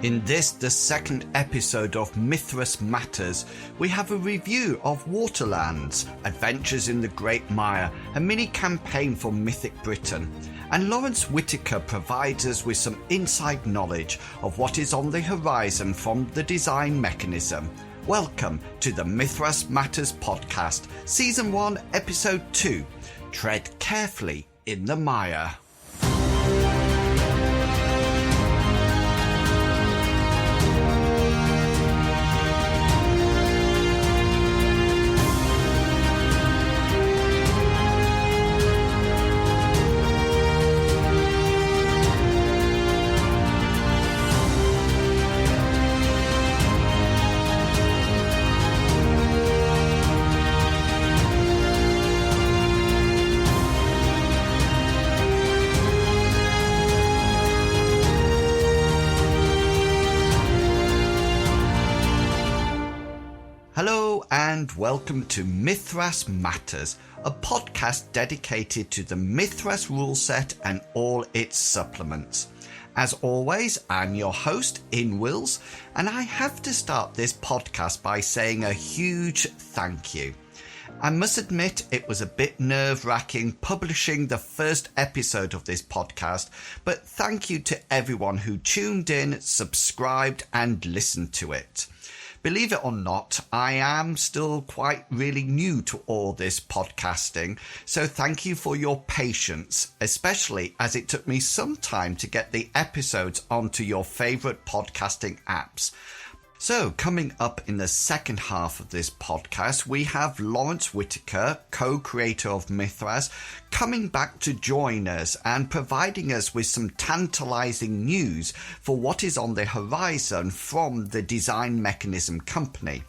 In this, the second episode of Mythras Matters, we have a review of Waterlands Adventures in the Great Mire, a mini-campaign for Mythic Britain. And Lawrence Whitaker provides us with some inside knowledge of what is on the horizon from the design mechanism. Welcome to the Mythras Matters podcast, Season 1, Episode 2. Tread carefully in the mire. Hello and welcome to Mythras Matters, a podcast dedicated to the Mythras rule set and all its supplements. As always, I'm your host, Inwils, and I have to start this podcast by saying a huge thank you. I must admit it was a bit nerve-wracking publishing the first episode of this podcast, but thank you to everyone who tuned in, subscribed and listened to it. Believe it or not, I am still quite really new to all this podcasting, so thank you for your patience, especially as it took me some time to get the episodes onto your favourite podcasting apps. So, coming up in the second half of this podcast, we have Lawrence Whitaker, co-creator of Mythras, coming back to join us and providing us with some tantalising news for what is on the horizon from the Design Mechanism company.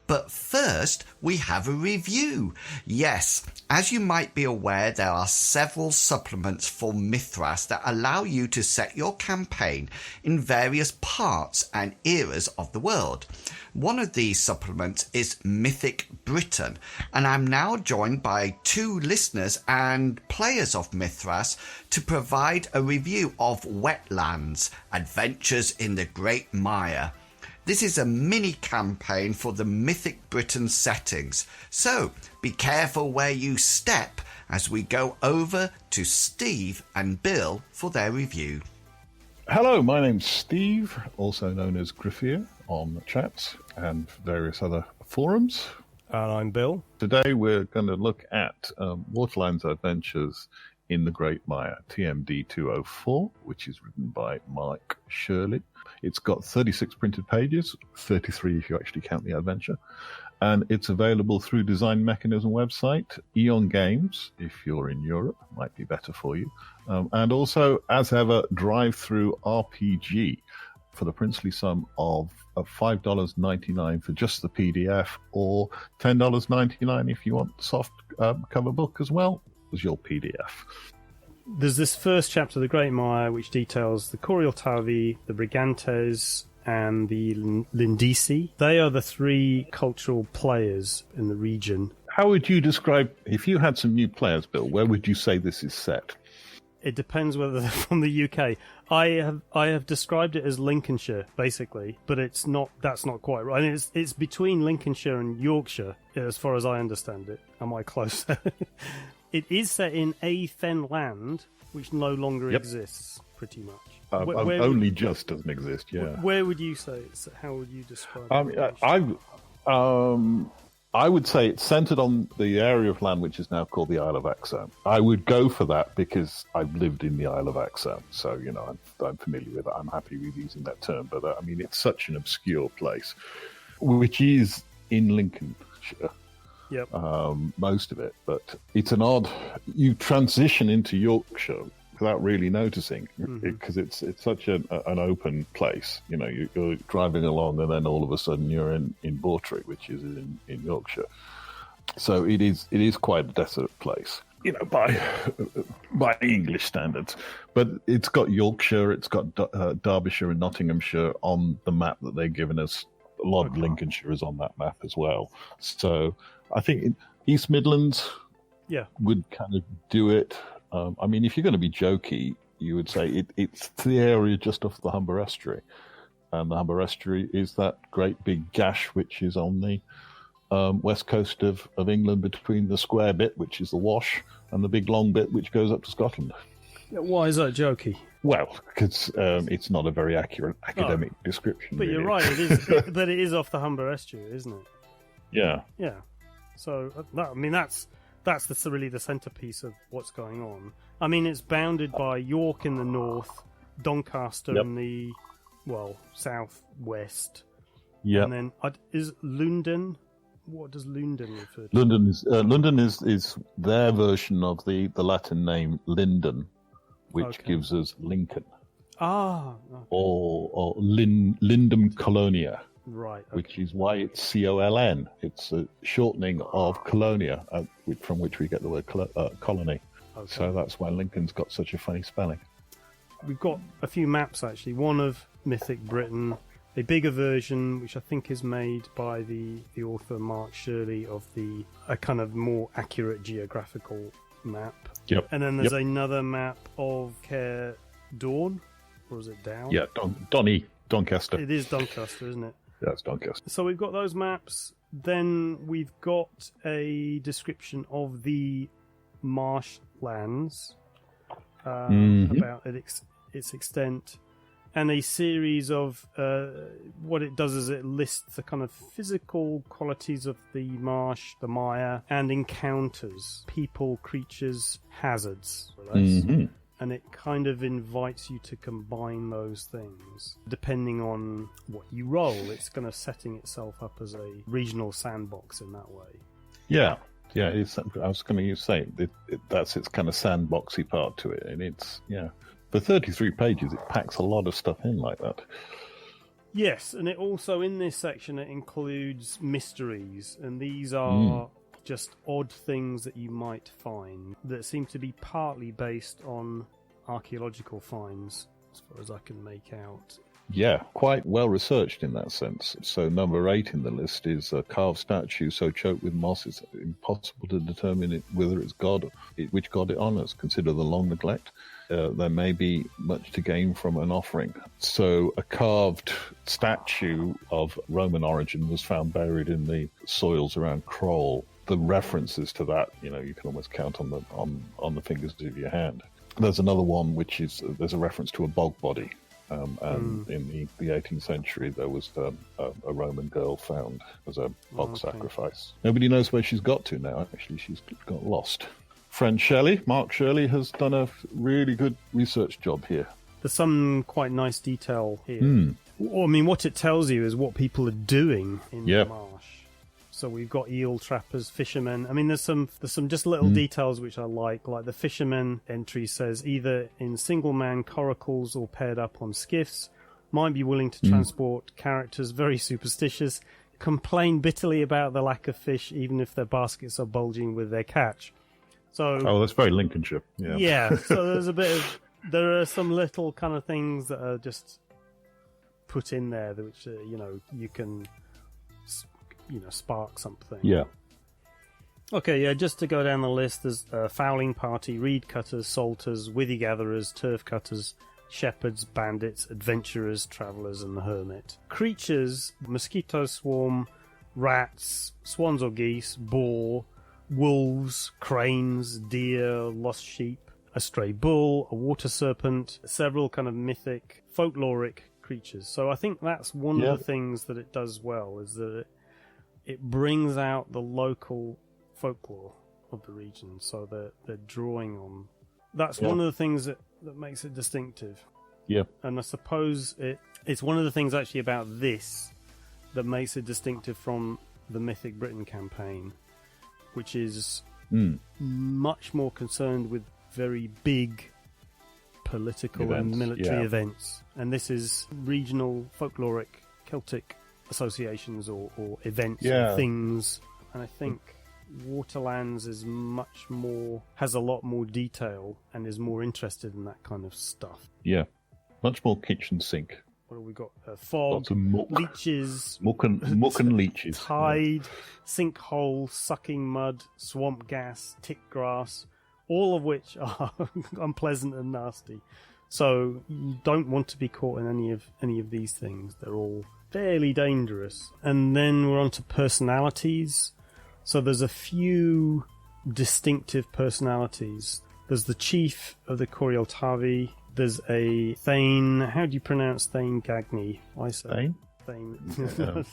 But first, we have a review. Yes, as you might be aware, there are several supplements for Mythras that allow you to set your campaign in various parts and eras of the world. One of these supplements is Mythic Britain, and I'm now joined by two listeners and players of Mythras to provide a review of Waterlands Adventures in the Great Mire. This is a mini-campaign for the Mythic Britain settings, so be careful where you step as we go over to Steve and Bill for their review. Hello, my name's Steve, also known as Griffier on chats and various other forums. And I'm Bill. Today we're going to look at Waterlands Adventures in the Great Mire, TMD 204, which is written by Mike Shirley. It's got 36 printed pages, 33 if you actually count the adventure, and it's available through Design Mechanism website, Eon Games, if you're in Europe, might be better for you, and also, as ever, Drive-Through RPG for the princely sum of $5.99 for just the PDF, or $10.99 if you want the soft cover book as well as your PDF. There's this first chapter of the Great Mire, which details the Corioltavi, the Brigantes, and the Lindisi. They are the three cultural players in the region. How would you describe, if you had some new players, Bill, where would you say this is set? It depends whether they're from the UK. I have described it as Lincolnshire, basically, but it's not. That's not quite right. I mean, it's between Lincolnshire and Yorkshire, as far as I understand it. Am I close? It is set in a fen land, which no longer exists, pretty much. Only just doesn't exist, yeah. Where would you say it's? How would you describe it? I would say it's centered on the area of land which is now called the Isle of Axholme. I would go for that because I've lived in the Isle of Axholme, so I'm familiar with it. I'm happy with using that term, but it's such an obscure place, which is in Lincolnshire. Yep. Most of it, but it's an odd. You transition into Yorkshire without really noticing because it's such an open place. You're driving along and then all of a sudden you're in Bawtry, which is in Yorkshire. So it is quite a desolate place, by English standards. But it's got Yorkshire, it's got Derbyshire and Nottinghamshire on the map that they've given us. A lot of Lincolnshire is on that map as well. So I think East Midlands would kind of do it. If you're going to be jokey, you would say it's the area just off the Humber Estuary. And the Humber Estuary is that great big gash which is on the west coast of England between the square bit, which is the Wash, and the big long bit which goes up to Scotland. Why is that jokey? Well, because it's not a very accurate academic description. But really. you're right, it is. But it is off the Humber Estuary, isn't it? Yeah. Yeah. So that's really the centrepiece of what's going on. I mean, it's bounded by York in the north, Doncaster in the southwest. Yeah. And then is London. What does London refer to? London is their version of the Latin name Linden, which gives us Lincoln. Ah. Okay. Or Lindum Colonia. Right. Okay. Which is why it's COLN. It's a shortening of Colonia, from which we get the word colony. Okay. So that's why Lincoln's got such a funny spelling. We've got a few maps, actually. One of Mythic Britain, a bigger version, which I think is made by the author Mark Shirley, of a kind of more accurate geographical map. Yep. And then there's another map of Care Dawn, or is it Down? Yeah, Doncaster. It is Doncaster, isn't it? Yeah, it's Doncaster. So we've got those maps. Then we've got a description of the marshlands, about its extent, and a series of what it does is it lists the kind of physical qualities of the marsh, the mire, and encounters, people, creatures, hazards. And it kind of invites you to combine those things. Depending on what you roll, it's kind of setting itself up as a regional sandbox in that way. Yeah. I was going to say, that's its kind of sandboxy part to it. And it's, for 33 pages, it packs a lot of stuff in like that. Yes, and it also, in this section, it includes mysteries. And these are just odd things that you might find that seem to be partly based on archaeological finds, as far as I can make out. Yeah, quite well researched in that sense. So number 8 in the list is a carved statue so choked with moss it's impossible to determine whether it's which god it honours. Consider the long neglect. There may be much to gain from an offering. So a carved statue of Roman origin was found buried in the soils around Crowle. The references to that, you can almost count on the fingers of your hand. There's another one which is there's a reference to a bog body. And in the 18th century, there was a Roman girl found as a bog sacrifice. Nobody knows where she's got to now. Actually, she's got lost. Friend Mark Shirley, has done a really good research job here. There's some quite nice detail here. I mean, what it tells you is what people are doing in the marsh. So we've got eel trappers, fishermen. I mean, there's some just little details which I like the fisherman entry says either in single-man coracles or paired up on skiffs, might be willing to transport characters, very superstitious, complain bitterly about the lack of fish even if their baskets are bulging with their catch. So that's very Lincolnshire. Yeah, so there are some little kind of things that are just put in there which you can spark something. Yeah. Okay, yeah, just to go down the list, there's fowling party, reed cutters, salters, withy gatherers, turf cutters, shepherds, bandits, adventurers, travellers, and the hermit. Creatures, mosquito swarm, rats, swans or geese, boar, wolves, cranes, deer, lost sheep, a stray bull, a water serpent, several kind of mythic, folkloric creatures. So I think that's one of the things that it does well, is that it brings out the local folklore of the region, so they're drawing on. That's one of the things that makes it distinctive. Yeah. And I suppose it's one of the things actually about this that makes it distinctive from the Mythic Britain campaign, which is much more concerned with very big political and military events. And this is regional folkloric Celtic associations or events or things. And I think Waterlands is has a lot more detail and is more interested in that kind of stuff. Yeah, much more kitchen sink. What have we got? Fog, lots of muck, leeches, muck and leeches, tide, sinkhole, sucking mud, swamp gas, tick grass, all of which are unpleasant and nasty. So you don't want to be caught in any of these things. They're all fairly dangerous. And then we're on to personalities. So there's a few distinctive personalities. There's the chief of the Corioltavi. There's a Thane. How do you pronounce Thane Gagny? I say Thane? Thane.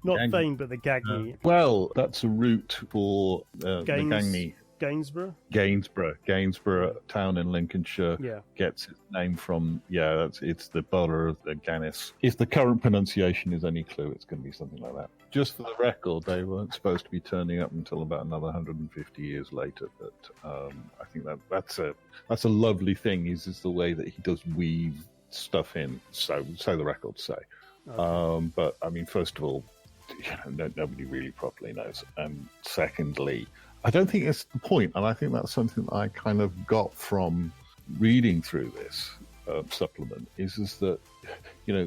Not Thane, but the Gagny. Well, that's a route for the Gagny. Gainsborough town in Lincolnshire gets its name from, it's the border of the Gannis. If the current pronunciation is any clue, it's going to be something like that. Just for the record, they weren't supposed to be turning up until about another 150 years later, but I think that's a lovely thing, is the way that he does weave stuff in, so the records say. Okay. But, I mean, first of all, nobody really properly knows. And secondly, I don't think it's the point, and I think that's something that I kind of got from reading through this supplement, is that,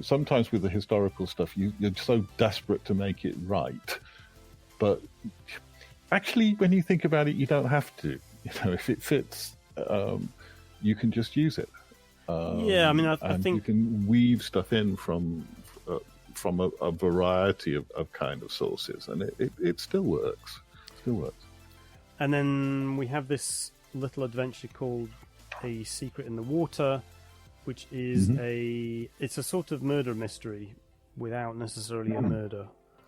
sometimes with the historical stuff, you're so desperate to make it right, but actually, when you think about it, you don't have to. If it fits, you can just use it. I think you can weave stuff in from a variety of kind of sources, and it still works. And then we have this little adventure called A Secret in the Water, which is it's a sort of murder mystery without necessarily a murder.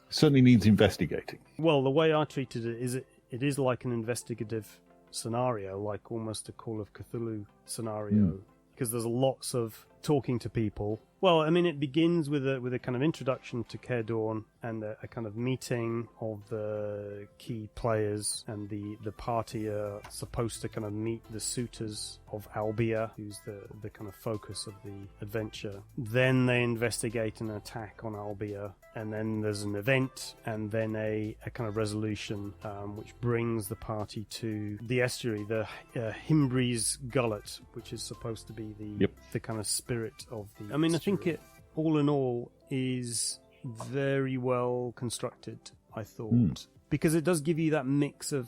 Certainly needs investigating. Well, the way I treated it is it is like an investigative scenario, like almost a Call of Cthulhu scenario, because there's lots of talking to people. Well, I mean, it begins with a kind of introduction to Caer Dawn and a kind of meeting of the key players, and the party are supposed to kind of meet the suitors of Albia, who's the kind of focus of the adventure. Then they investigate an attack on Albia, and then there's an event, and then a kind of resolution, which brings the party to the estuary, the Himbres Gullet, which is supposed to be the kind of spirit of the... I mean, I think it, all in all, is very well constructed, I thought, because it does give you that mix of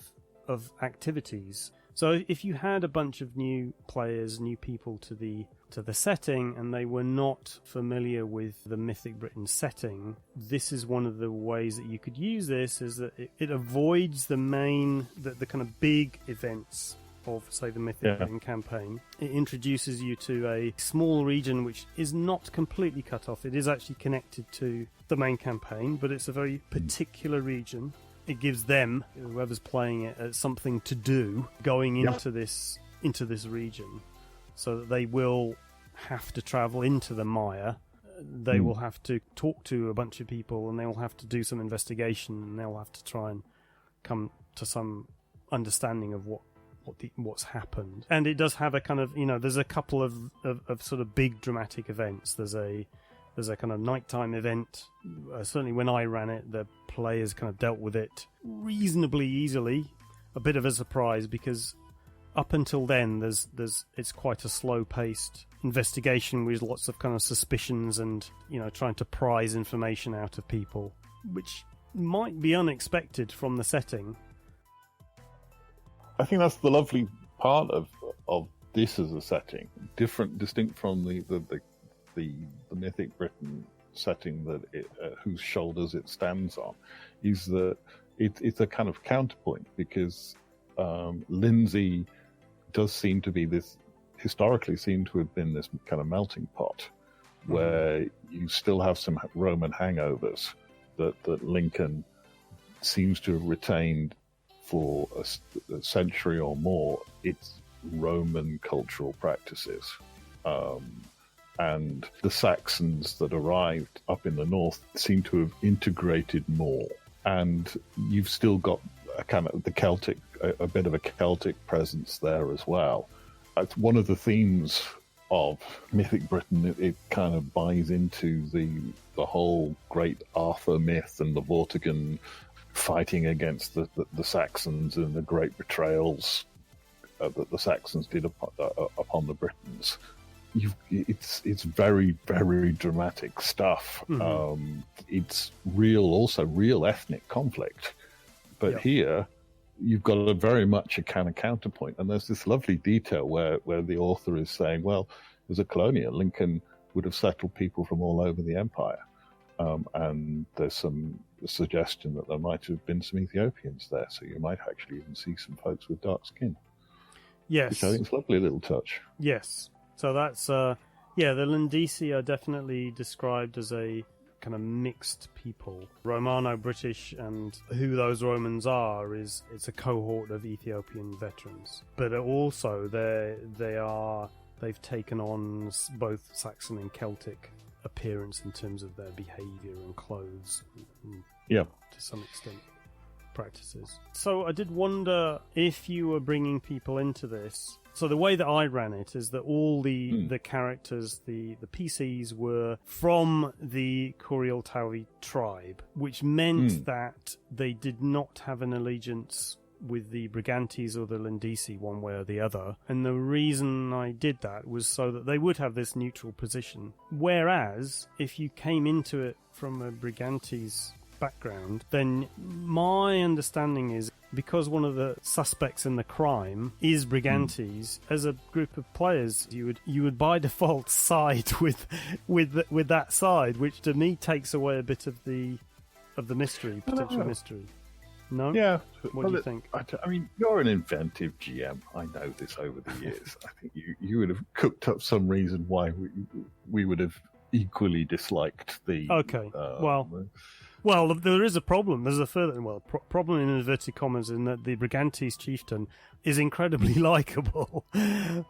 activities. So if you had a bunch of new players, new people to the setting, and they were not familiar with the Mythic Britain setting, this is one of the ways that you could use this, is that it avoids the kind of big events of, say, the Mythic Britain campaign. It introduces you to a small region which is not completely cut off. It is actually connected to the main campaign, but it's a very particular region. It gives them, whoever's playing it, something to do going into this region, so that they will have to travel into the mire. They will have to talk to a bunch of people, and they will have to do some investigation, and they'll have to try and come to some understanding of what's happened. And it does have a kind of, there's a couple of sort of big dramatic events. There's a kind of nighttime event. Certainly when I ran it, the players kind of dealt with it reasonably easily. A bit of a surprise, because up until then it's quite a slow-paced investigation with lots of kind of suspicions and, trying to prize information out of people, which might be unexpected from the setting. I think that's the lovely part of this as a setting, distinct from the Mythic Britain setting that whose shoulders it stands on, is that it's a kind of counterpoint, because Lindsay does seem to be historically seem to have been this kind of melting pot, where you still have some Roman hangovers that Lincoln seems to have retained for a century or more, its Roman cultural practices. And the Saxons that arrived up in the north seem to have integrated more. And you've still got a kind of a bit of a Celtic presence there as well. It's one of the themes of Mythic Britain. It kind of buys into the whole great Arthur myth and the Vortigern fighting against the Saxons and the great betrayals that the Saxons did upon the Britons. It's very, very dramatic stuff. It's real ethnic conflict. But here, you've got a very much a kind of counterpoint. And there's this lovely detail where the author is saying, well, as a colonial, Lincoln would have settled people from all over the empire. And there's some suggestion that there might have been some Ethiopians there, so you might actually even see some folks with dark skin. Yes. Which I think is a lovely little touch. Yes. So that's, the Lindisi are definitely described as a kind of mixed people. Romano-British, and who those Romans are it's a cohort of Ethiopian veterans. But also they've taken on both Saxon and Celtic appearance in terms of their behaviour and clothes, and to some extent practices. So I did wonder if you were bringing people into this. So the way that I ran it is that all the characters, the PCs, were from the Kurialtawi tribe, which meant that they did not have an allegiance with the Brigantes or the Lindisi one way or the other. And the reason I did that was so that they would have this neutral position. Whereas, if you came into it from a Brigantes background, then my understanding is, because one of the suspects in the crime is Brigantes, as a group of players, you would by default side with that side, which to me takes away a bit of the mystery, potential mystery. No? Yeah. What do you think? I mean, you're an inventive GM. I know this over the years. I think you would have cooked up some reason why we would have equally disliked the... Okay. Well, there is a problem. There's a further problem in inverted commas, in that the Brigantes chieftain is incredibly likable.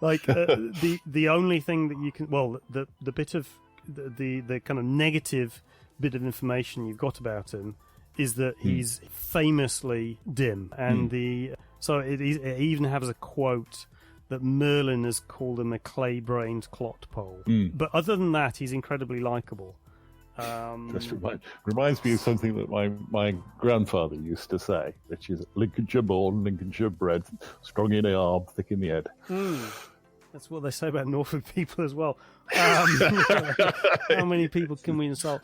Like the only thing that you can, the bit of the kind of negative bit of information you've got about him is that he's famously dim, and it even has a quote that Merlin has called him a clay-brained clot pole. But other than that, he's incredibly likable. Just reminds me of something that my grandfather used to say, which is Lincolnshire born, Lincolnshire bred, strong in the arm, thick in the head. That's what they say about Norfolk people as well. How many people can we insult?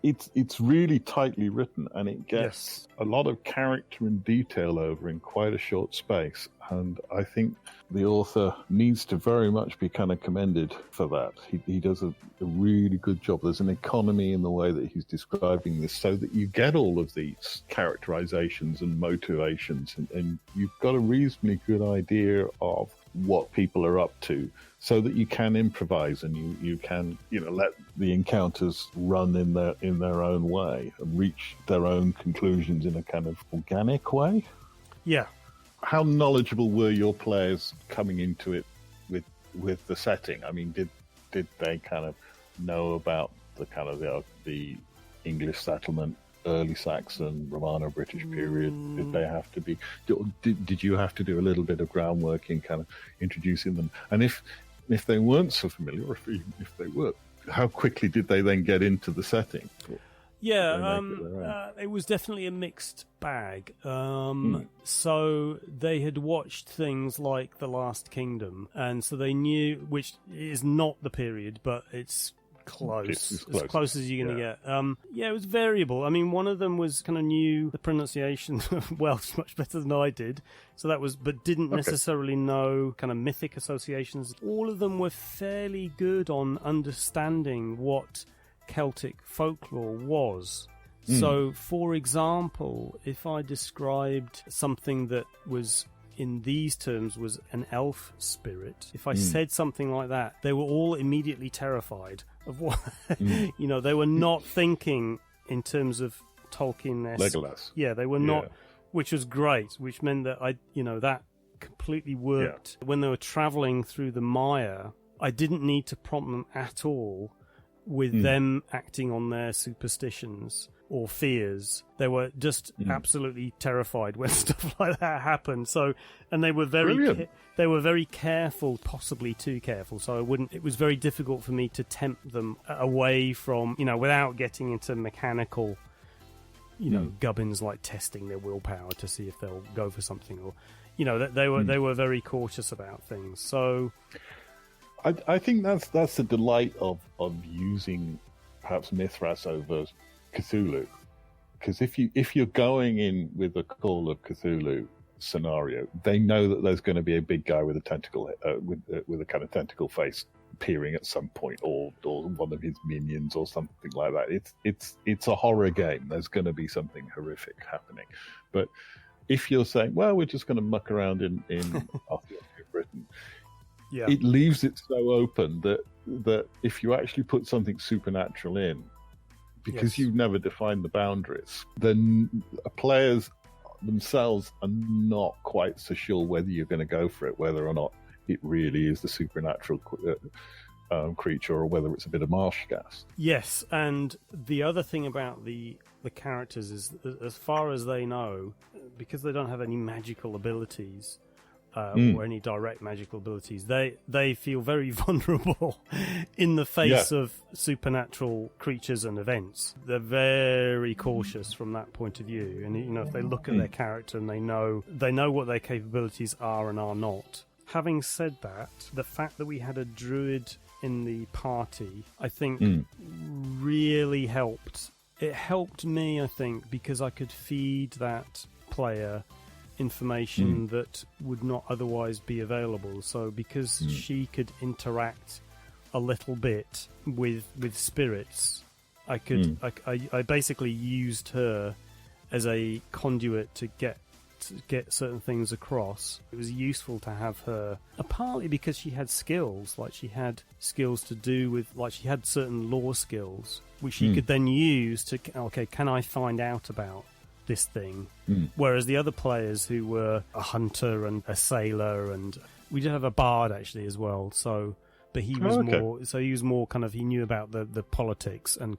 It's really tightly written, and it gets a lot of character and detail over in quite a short space. And I think the author needs to very much be kind of commended for that. He does a really good job. There's an economy in the way that he's describing this, so that you get all of these characterizations and motivations, and you've got a reasonably good idea of what people are up to, so that you can improvise and you can let the encounters run in their own way and reach their own conclusions in a kind of organic way. Yeah. How knowledgeable were your players coming into it with the setting? I mean, did they kind of know about the kind of the English settlement, early Saxon, Romano-British period? Did they have to be? Did you have to do a little bit of groundwork in kind of introducing them? And if they weren't so familiar, or if they were, how quickly did they then get into the setting? Yeah, it was definitely a mixed bag. So they had watched things like The Last Kingdom, and so they knew, which is not the period, but it's close. As close as you're going to get. It was variable. I mean, one of them was kind of knew the pronunciation of Welsh much better than I did, so that was, but didn't necessarily know kind of mythic associations. All of them were fairly good on understanding what Celtic folklore was. So, for example, if I described something that was in these terms was an elf spirit, if I said something like that, they were all immediately terrified of what they were not thinking in terms of Tolkien-esque. Legolas. Yeah, they were not, which was great, which meant that that completely worked. When they were traveling through the mire, I didn't need to prompt them at all with them acting on their superstitions or fears. They were just absolutely terrified when stuff like that happened. So, and they were very careful, possibly too careful. So it was very difficult for me to tempt them away from, without getting into mechanical, gubbins like testing their willpower to see if they'll go for something, or, they were very cautious about things. So, I think that's the delight of using perhaps Mythras over Cthulhu, because if you're going in with a Call of Cthulhu scenario, they know that there's going to be a big guy with a tentacle with a kind of tentacle face appearing at some point, or one of his minions or something like that. It's a horror game. There's going to be something horrific happening. But if you're saying, well, we're just going to muck around in Britain, it leaves it so open that if you actually put something supernatural in, because you've never defined the boundaries, then players themselves are not quite so sure whether you're going to go for it, whether or not it really is the supernatural creature, or whether it's a bit of marsh gas. Yes, and the other thing about the characters is, as far as they know, because they don't have any magical abilities, or any direct magical abilities, they feel very vulnerable in the face of supernatural creatures and events. They're very cautious from that point of view, and if they look at their character and they know what their capabilities are and are not. Having said that, the fact that we had a druid in the party, I think, really helped. It helped me, I think, because I could feed that player information that would not otherwise be available. So because she could interact a little bit with spirits, I could I basically used her as a conduit to get certain things across. It was useful to have her, partly because she had skills, like she had skills to do with, like she had certain lore skills which she could then use to, okay, can I find out about this thing? Whereas the other players who were a hunter and a sailor, and we did have a bard actually as well, but he was more kind of, he knew about the politics and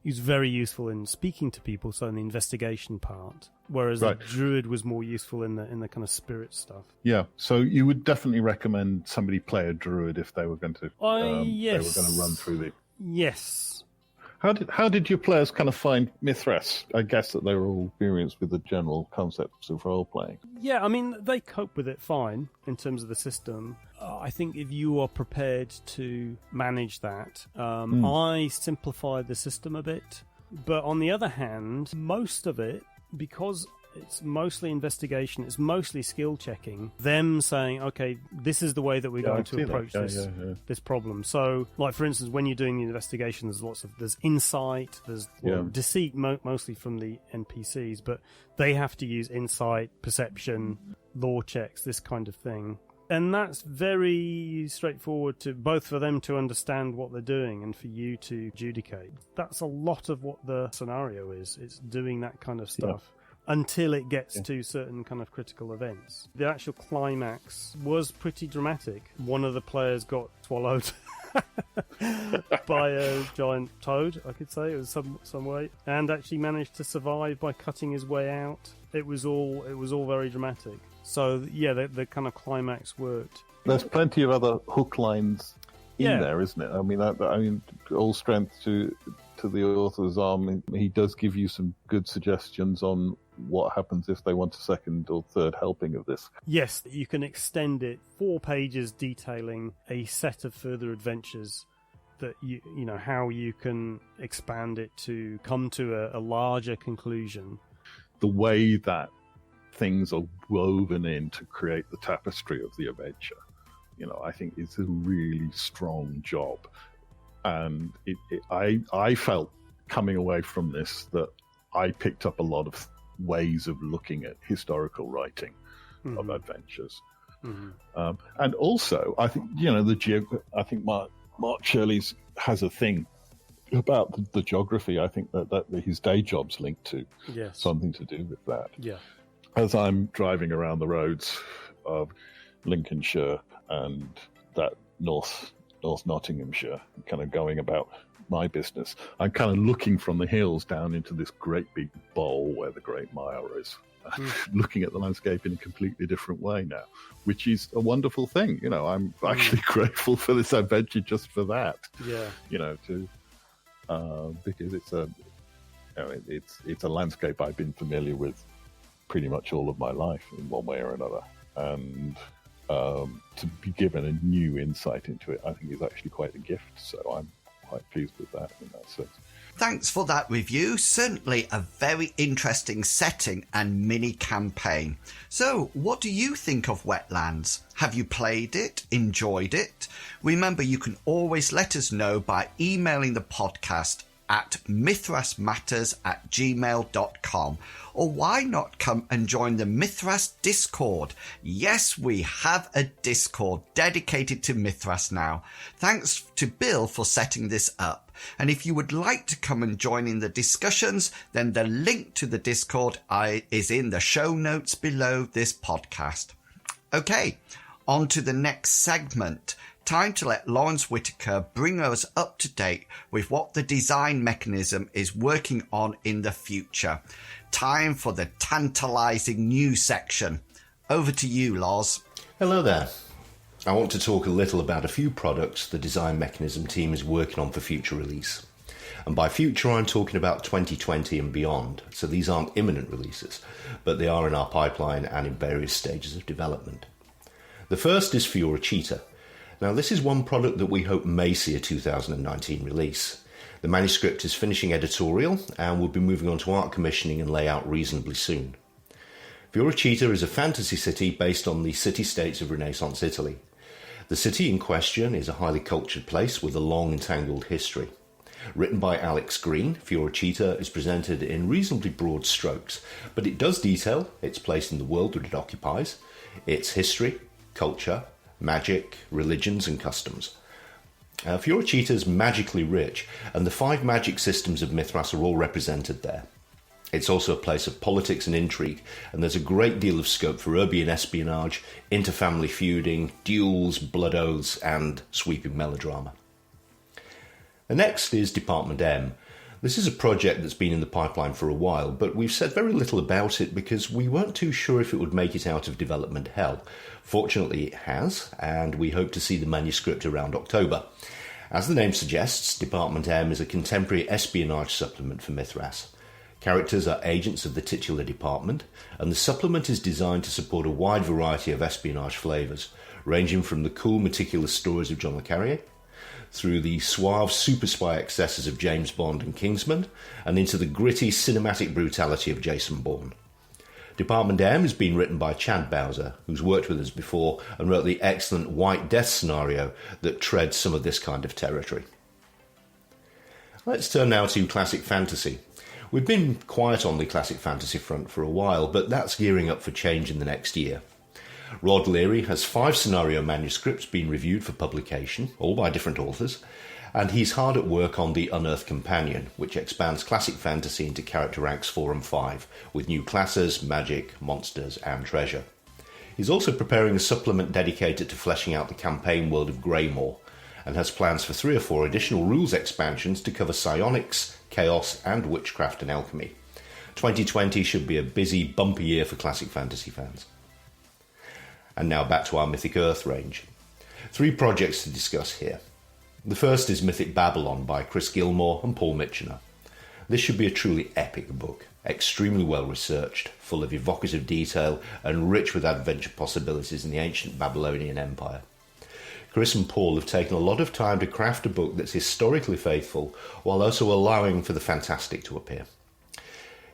he was very useful in speaking to people, so in the investigation part, whereas the druid was more useful in the kind of spirit stuff. Yeah, so you would definitely recommend somebody play a druid if they were going to they were going to run through the... Yes. How did your players kind of find Mythras? I guess that they were all experienced with the general concepts of role playing. Yeah, I mean, they cope with it fine in terms of the system. I think if you are prepared to manage that, I simplified the system a bit. But on the other hand, most of it, because it's mostly investigation, it's mostly skill checking, them saying, okay, this is the way that we're going to approach this problem. So, like, for instance, when you're doing the investigation, there's insight, there's deceit, mostly from the NPCs, but they have to use insight, perception, lore checks, this kind of thing. And that's very straightforward to both for them to understand what they're doing and for you to adjudicate. That's a lot of what the scenario is. It's doing that kind of stuff. Until it gets to certain kind of critical events. The actual climax was pretty dramatic. One of the players got swallowed by a giant toad, I could say. It was some way. And actually managed to survive by cutting his way out. It was all very dramatic. So, yeah, the kind of climax worked. There's plenty of other hook lines in there, isn't it? I mean, all strength to the author's arm. He does give you some good suggestions on what happens if they want a second or third helping of this. Yes, you can extend it 4 pages detailing a set of further adventures that you know how you can expand it to come to a larger conclusion. The way that things are woven in to create the tapestry of the adventure, I think it's a really strong job. And I felt coming away from this that I picked up a lot of ways of looking at historical writing of adventures. And also, I think, I think Mark Shirley's has a thing about the geography. I think that his day job's linked to something to do with that. Yeah. As I'm driving around the roads of Lincolnshire and that North Nottinghamshire, kind of going about my business, I'm kind of looking from the hills down into this great big bowl where the Great Mire is, looking at the landscape in a completely different way now, which is a wonderful thing. I'm actually grateful for this adventure just for that. Yeah. Because it's a landscape I've been familiar with pretty much all of my life in one way or another, and to be given a new insight into it, I think is actually quite a gift. So I'm quite pleased with that in that sense. Thanks for that review. Certainly a very interesting setting and mini campaign. So, what do you think of Wetlands? Have you played it? Enjoyed it? Remember, you can always let us know by emailing the podcast at mithrasmatters@gmail.com, or why not come and join the Mythras Discord? Yes, we have a Discord dedicated to Mythras now. Thanks to Bill for setting this up. And if you would like to come and join in the discussions, then the link to the Discord is in the show notes below this podcast. Okay, on to the next segment. Time to let Lawrence Whitaker bring us up to date with what the design mechanism is working on in the future. Time for the tantalizing news section. Over to you, Loz. Hello there. I want to talk a little about a few products the design mechanism team is working on for future release. And by future, I'm talking about 2020 and beyond. So these aren't imminent releases, but they are in our pipeline and in various stages of development. The first is Fiora Cheetah. Now, this is one product that we hope may see a 2019 release. The manuscript is finishing editorial and will be moving on to art commissioning and layout reasonably soon. Fiora Cheetah is a fantasy city based on the city-states of Renaissance Italy. The city in question is a highly cultured place with a long and tangled history. Written by Alex Green, Fiora Cheetah is presented in reasonably broad strokes, but it does detail its place in the world that it occupies, its history, culture, magic, religions and customs. Fiora Cheetah is magically rich, and the 5 magic systems of Mythras are all represented there. It's also a place of politics and intrigue, and there's a great deal of scope for urban espionage, interfamily feuding, duels, blood oaths and sweeping melodrama. The next is Department M. This is a project that's been in the pipeline for a while, but we've said very little about it because we weren't too sure if it would make it out of development hell. Fortunately, it has, and we hope to see the manuscript around October. As the name suggests, Department M is a contemporary espionage supplement for Mythras. Characters are agents of the titular department, and the supplement is designed to support a wide variety of espionage flavours, ranging from the cool, meticulous stories of John le Carrier, through the suave super spy excesses of James Bond and Kingsman, and into the gritty cinematic brutality of Jason Bourne. Department M has been written by Chad Bowser, who's worked with us before and wrote the excellent White Death scenario that treads some of this kind of territory. Let's turn now to classic fantasy. We've been quiet on the classic fantasy front for a while, but that's gearing up for change in the next year. Rod Leary has 5 scenario manuscripts being reviewed for publication, all by different authors, and he's hard at work on The Unearthed Companion, which expands classic fantasy into character ranks 4 and 5, with new classes, magic, monsters, and treasure. He's also preparing a supplement dedicated to fleshing out the campaign world of Greymore, and has plans for 3 or 4 additional rules expansions to cover psionics, chaos, and witchcraft and alchemy. 2020 should be a busy, bumpy year for classic fantasy fans. And now back to our Mythic Earth range. 3 projects to discuss here. The first is Mythic Babylon by Chris Gilmore and Paul Mitchener. This should be a truly epic book, extremely well researched, full of evocative detail, and rich with adventure possibilities in the ancient Babylonian Empire. Chris and Paul have taken a lot of time to craft a book that's historically faithful, while also allowing for the fantastic to appear.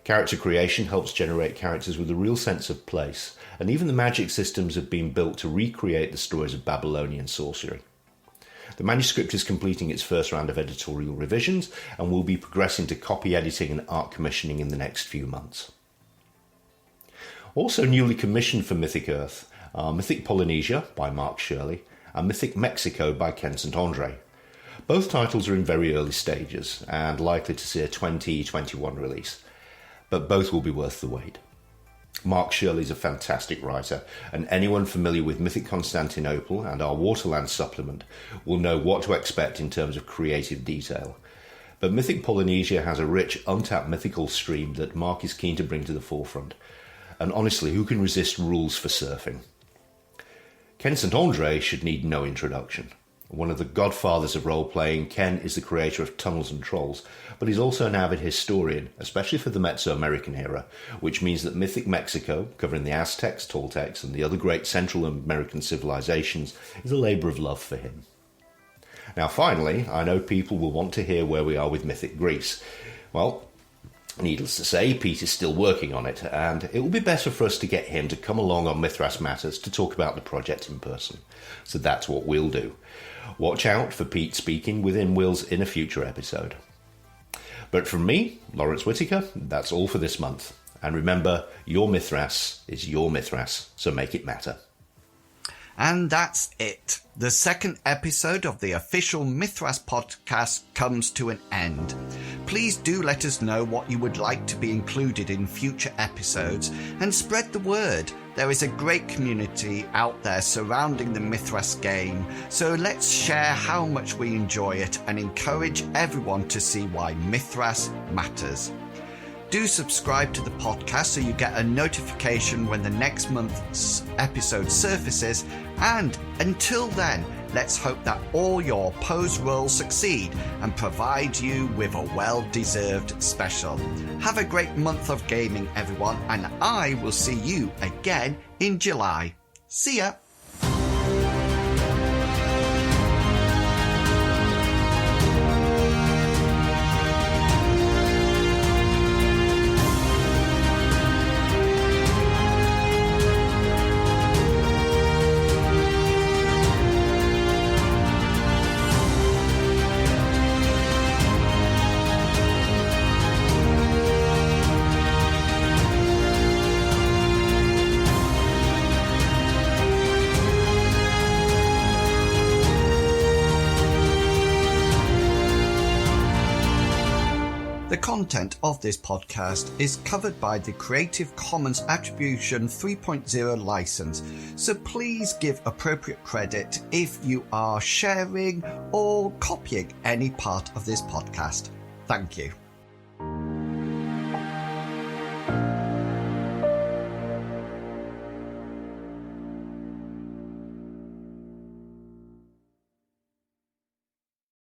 Character creation helps generate characters with a real sense of place, and even the magic systems have been built to recreate the stories of Babylonian sorcery. The manuscript is completing its first round of editorial revisions and will be progressing to copy editing and art commissioning in the next few months. Also newly commissioned for Mythic Earth are Mythic Polynesia by Mark Shirley and Mythic Mexico by Ken St. Andre. Both titles are in very early stages and likely to see a 2021 release, but both will be worth the wait. Mark Shirley is a fantastic writer, and anyone familiar with Mythic Constantinople and our Waterlands supplement will know what to expect in terms of creative detail. But Mythic Polynesia has a rich, untapped mythical stream that Mark is keen to bring to the forefront. And honestly, who can resist rules for surfing? Ken St. Andre should need no introduction. One of the godfathers of role-playing, Ken is the creator of Tunnels and Trolls, but he's also an avid historian, especially for the Mesoamerican era, which means that Mythic Mexico, covering the Aztecs, Toltecs, and the other great Central American civilizations, is a labour of love for him. Now, finally, I know people will want to hear where we are with Mythic Greece. Well, needless to say, Pete is still working on it, and it will be better for us to get him to come along on Mythras Matters to talk about the project in person. So that's what we'll do. Watch out for Pete speaking with inwils in a future episode. But from me, Lawrence Whitaker, that's all for this month. And remember, your Mythras is your Mythras, so make it matter. And that's it. The second episode of the official Mythras podcast comes to an end. Please do let us know what you would like to be included in future episodes and spread the word. There is a great community out there surrounding the Mythras game, so let's share how much we enjoy it and encourage everyone to see why Mythras matters. Do subscribe to the podcast so you get a notification when the next month's episode surfaces, and until then, let's hope that all your pose rolls succeed and provide you with a well-deserved special. Have a great month of gaming, everyone, and I will see you again in July. See ya! The content of this podcast is covered by the Creative Commons Attribution 3.0 license, so please give appropriate credit if you are sharing or copying any part of this podcast. Thank you.